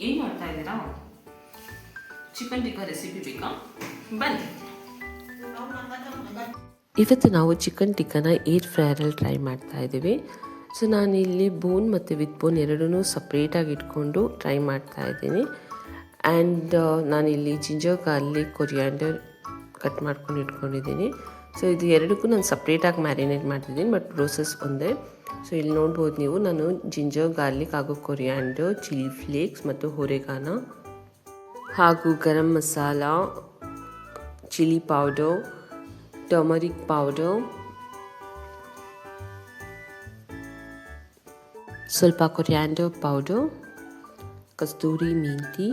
ಏನು ಮಾಡ್ತಾ ಇದ್ದೀರಾ? ಚಿಕನ್ ಟಿಕ್ಕಾ ರೆಸಿಪಿ ಬೇಕಾ? ಬನ್ನಿ. ಇವತ್ತು ನಾವು ಚಿಕನ್ ಟಿಕ್ಕನ ಏರ್ ಫ್ರೈರಲ್ಲಿ ಟ್ರೈ ಮಾಡ್ತಾ ಇದ್ದೀವಿ. ಸೊ ನಾನಿಲ್ಲಿ ಬೋನ್ ಮತ್ತು ವಿತ್ ಬೋನ್ ಎರಡೂ ಸಪ್ರೇಟಾಗಿ ಇಟ್ಕೊಂಡು ಟ್ರೈ ಮಾಡ್ತಾ ಇದ್ದೀನಿ. ಆ್ಯಂಡ್ ನಾನಿಲ್ಲಿ ಜಿಂಜರ್ ಗಾರ್ಲಿಕ್ ಕೊರಿಯಾಂಡರ್ ಕಟ್ ಮಾಡ್ಕೊಂಡು ಇಟ್ಕೊಂಡಿದ್ದೀನಿ. ಸೊ ಇದು ಎರಡಕ್ಕೂ ನಾನು ಸಪ್ರೇಟಾಗಿ ಮ್ಯಾರಿನೇಟ್ ಮಾಡ್ತಿದ್ದೀನಿ, ಬಟ್ ಪ್ರೋಸೆಸ್ ಒಂದೇ. ಸೊ ಇಲ್ಲಿ ನೋಡ್ಬೋದು ನೀವು, ನಾನು ಜಿಂಜರ್ ಗಾರ್ಲಿಕ್ ಹಾಗೂ ಕೊರಿಯಾಂಡರ್, ಚಿಲ್ಲಿ ಫ್ಲೇಕ್ಸ್ ಮತ್ತು ಹೊರೆಗಾನ ಹಾಗೂ garam masala, chilli powder, turmeric powder, ಸ್ವಲ್ಪ ಕೊರಿಯಾಂಡರ್ ಪೌಡರ್, ಕಸ್ತೂರಿ ಮೆಂತಿ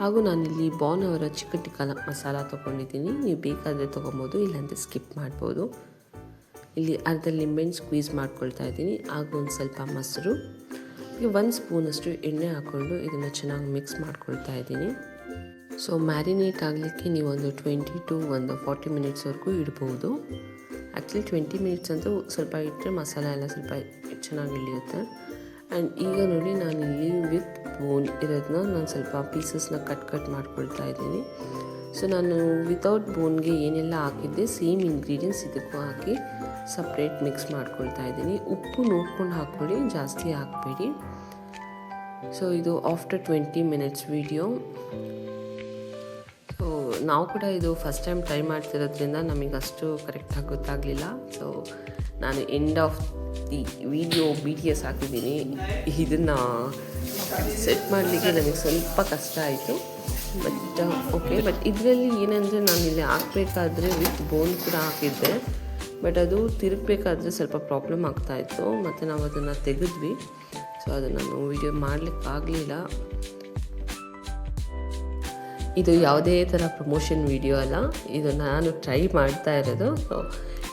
ಹಾಗೂ ನಾನಿಲ್ಲಿ ಬಾನ್ ಅವರ ಚಿಕನ್ ಟಿಕ್ಕಾ ಮಸಾಲ ತೊಗೊಂಡಿದ್ದೀನಿ. ನೀವು ಬೇಕಾದರೆ ತೊಗೊಬೋದು, ಇಲ್ಲಾಂದರೆ ಸ್ಕಿಪ್ ಮಾಡ್ಬೋದು. ಇಲ್ಲಿ ಅರ್ಧ ಲಿಂಬೆಹಣ್ಣು ಸ್ಕ್ವೀಸ್ ಮಾಡ್ಕೊಳ್ತಾ ಇದ್ದೀನಿ, ಹಾಗೂ ಒಂದು ಸ್ವಲ್ಪ ಮೊಸರು, ಈಗ 1 ಸ್ಪೂನಷ್ಟು ಎಣ್ಣೆ ಹಾಕ್ಕೊಂಡು ಇದನ್ನು ಚೆನ್ನಾಗಿ ಮಿಕ್ಸ್ ಮಾಡ್ಕೊಳ್ತಾ ಇದ್ದೀನಿ. ಸೊ ಮ್ಯಾರಿನೇಟ್ ಆಗಲಿಕ್ಕೆ ನೀವು ಒಂದು 20 to 40 ಮಿನಿಟ್ಸ್ವರೆಗೂ ಇಡ್ಬೋದು. ಆ್ಯಕ್ಚುಲಿ 20 ಮಿನಿಟ್ಸ್ ಅಂತೂ ಸ್ವಲ್ಪ ಇಟ್ಟರೆ ಮಸಾಲೆ ಎಲ್ಲ ಸ್ವಲ್ಪ ಚೆನ್ನಾಗಿ ಇಳಿಯುತ್ತೆ. ಆ್ಯಂಡ್ ಈಗ ನೋಡಿ, ನಾನಿಲ್ಲಿ ವಿತ್ ಬೋನ್ ಇರೋದನ್ನ ನಾನು ಸ್ವಲ್ಪ ಪೀಸಸ್ನ ಕಟ್ ಮಾಡ್ಕೊಳ್ತಾ ಇದ್ದೀನಿ. ಸೊ ನಾನು ವಿತೌಟ್ ಬೋನ್ಗೆ ಏನೆಲ್ಲ ಹಾಕಿದ್ದೆ ಸೇಮ್ ಇಂಗ್ರೀಡಿಯೆಂಟ್ಸ್ ಇದಕ್ಕೂ ಹಾಕಿ ಸಪ್ರೇಟ್ ಮಿಕ್ಸ್ ಮಾಡ್ಕೊಳ್ತಾ ಇದ್ದೀನಿ. ಉಪ್ಪು ನೋಡ್ಕೊಂಡು ಹಾಕ್ಕೊಳ್ಳಿ, ಜಾಸ್ತಿ ಹಾಕಬೇಡಿ. ಸೊ ಇದು ಆಫ್ಟರ್ 20 ಮಿನಿಟ್ಸ್ ವಿಡಿಯೋ. ಸೊ ನಾವು ಕೂಡ ಇದು ಫಸ್ಟ್ ಟೈಮ್ ಟ್ರೈ ಮಾಡ್ತಿರೋದ್ರಿಂದ ನಮಗೆ ಅಷ್ಟು ಕರೆಕ್ಟಾಗಿ ಗೊತ್ತಾಗಲಿಲ್ಲ. ಸೊ ನಾನು end of the video BTS ಹಾಕಿದ್ದೀನಿ. ಇದನ್ನು ಸೆಟ್ ಮಾಡಲಿಕ್ಕೆ ನನಗೆ ಸ್ವಲ್ಪ ಕಷ್ಟ ಆಯಿತು, ಬಟ್ ಓಕೆ. ಬಟ್ ಇದರಲ್ಲಿ ಏನಂದರೆ ನಾನು ಇಲ್ಲಿ ಹಾಕಬೇಕಾದ್ರೆ ವಿತ್ ಬೋನ್ ಕೂಡ ಹಾಕಿದ್ದೆ, ಬಟ್ ಅದು ತಿರುಗಬೇಕಾದ್ರೆ ಸ್ವಲ್ಪ ಪ್ರಾಬ್ಲಮ್ ಆಗ್ತಾಯಿತ್ತು. ಮತ್ತು ನಾವು ಅದನ್ನು ತೆಗೆದ್ವಿ. ಸೊ ಅದನ್ನು ನಾನು ವಿಡಿಯೋ ಮಾಡಲಿಕ್ಕಾಗಲಿಲ್ಲ. ಇದು ಯಾವುದೇ ಥರ ಪ್ರಮೋಷನ್ ವಿಡಿಯೋ ಅಲ್ಲ, ಇದು ನಾನು ಟ್ರೈ ಮಾಡ್ತಾ ಇರೋದು. ಸೊ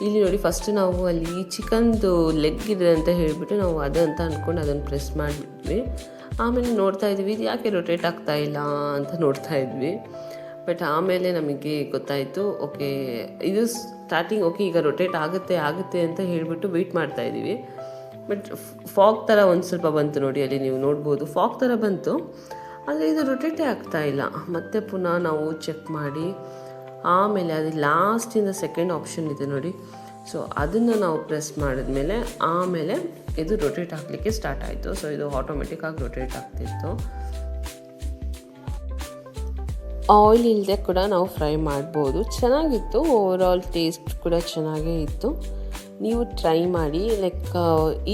ಇಲ್ಲಿ ನೋಡಿ, ಫಸ್ಟ್ ನಾವು ಅಲ್ಲಿ ಚಿಕನ್ದು ಲೆಗ್ ಇದೆ ಅಂತ ಹೇಳಿಬಿಟ್ಟು ನಾವು ಅದು ಅಂತ ಅಂದ್ಕೊಂಡು ಅದನ್ನು ಪ್ರೆಸ್ ಮಾಡಿಬಿಟ್ವಿ. ಆಮೇಲೆ ನೋಡ್ತಾ ಇದ್ವಿ, ಇದು ಯಾಕೆ ರೊಟೇಟ್ ಆಗ್ತಾ ಇಲ್ಲ ಅಂತ ನೋಡ್ತಾ ಇದ್ವಿ. ಬಟ್ ಆಮೇಲೆ ನಮಗೆ ಗೊತ್ತಾಯಿತು, ಓಕೆ ಇದು ಸ್ಟಾರ್ಟಿಂಗ್ ಓಕೆ ಈಗ ರೊಟೇಟ್ ಆಗುತ್ತೆ ಅಂತ ಹೇಳಿಬಿಟ್ಟು ವೆಯ್ಟ್ ಮಾಡ್ತಾಯಿದ್ದೀವಿ. ಬಟ್ ಫಾಗ್ ಥರ ಒಂದು ಸ್ವಲ್ಪ ಬಂತು ನೋಡಿ, ಅಲ್ಲಿ ನೀವು ನೋಡ್ಬೋದು ಫಾಗ್ ಥರ ಬಂತು, ಆದರೆ ಇದು ರೊಟೇಟೇ ಆಗ್ತಾಯಿಲ್ಲ. ಮತ್ತೆ ಪುನಃ ನಾವು ಚೆಕ್ ಮಾಡಿ ಆಮೇಲೆ ಅದು ಲಾಸ್ಟಿಂದ ಸೆಕೆಂಡ್ ಆಪ್ಷನ್ ಇದೆ ನೋಡಿ, ಸೊ ಅದನ್ನು ನಾವು ಪ್ರೆಸ್ ಮಾಡಿದ್ಮೇಲೆ ಆಮೇಲೆ ಇದು ರೊಟೇಟ್ ಆಗಲಿಕ್ಕೆ ಸ್ಟಾರ್ಟ್ ಆಯಿತು. ಸೊ ಇದು ಆಟೋಮೆಟಿಕ್ಕಾಗಿ ರೊಟೇಟ್ ಆಗ್ತಿತ್ತು. ಆಯಿಲ್ ಇಲ್ಲದೆ ಕೂಡ ನಾವು ಫ್ರೈ ಮಾಡ್ಬೋದು, ಚೆನ್ನಾಗಿತ್ತು. ಓವರಾಲ್ ಟೇಸ್ಟ್ ಕೂಡ ಚೆನ್ನಾಗೇ ಇತ್ತು. ನೀವು ಟ್ರೈ ಮಾಡಿ. ಲೈಕ್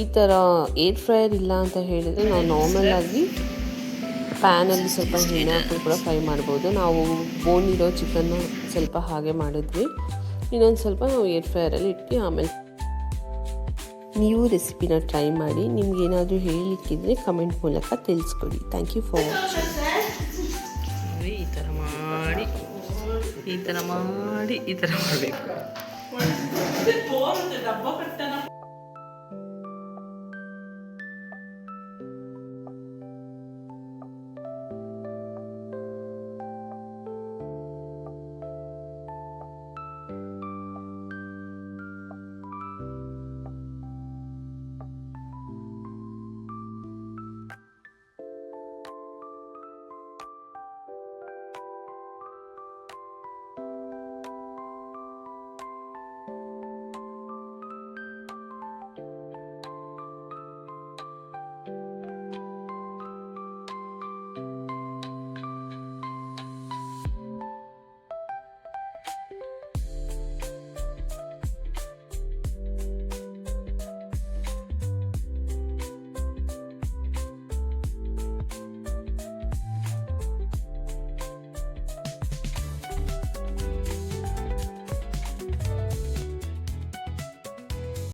ಈ ಥರ ಏರ್ ಫ್ರೈಯರ್ ಇಲ್ಲ ಅಂತ ಹೇಳಿದರೆ ನಾವು ನಾರ್ಮಲಾಗಿ ಪ್ಯಾನಲ್ಲಿ ಸ್ವಲ್ಪ ಎಣ್ಣೆ ಹಾಕಿ ಕೂಡ ಫ್ರೈ ಮಾಡ್ಬೋದು. ನಾವು ಬೋನ್ ಇರೋ ಚಿಕನ್ನು ಸ್ವಲ್ಪ ಹಾಗೆ ಮಾಡಿದ್ವಿ, ಇನ್ನೊಂದು ಸ್ವಲ್ಪ ನಾವು ಏರ್ ಫ್ರೈಯರಲ್ಲಿ ಇಟ್ಟು ಆಮೇಲೆ ನೀವು ರೆಸಿಪಿನ ಟ್ರೈ ಮಾಡಿ. ನಿಮ್ಗೇನಾದರೂ ಹೇಳಲಿಕ್ಕಿದ್ರೆ ಕಮೆಂಟ್ ಮೂಲಕ ತಿಳಿಸ್ಕೊಡಿ. Thank you for watching. ಈ ಥರ ಮಾಡಿ ಮಾಡಬೇಕು.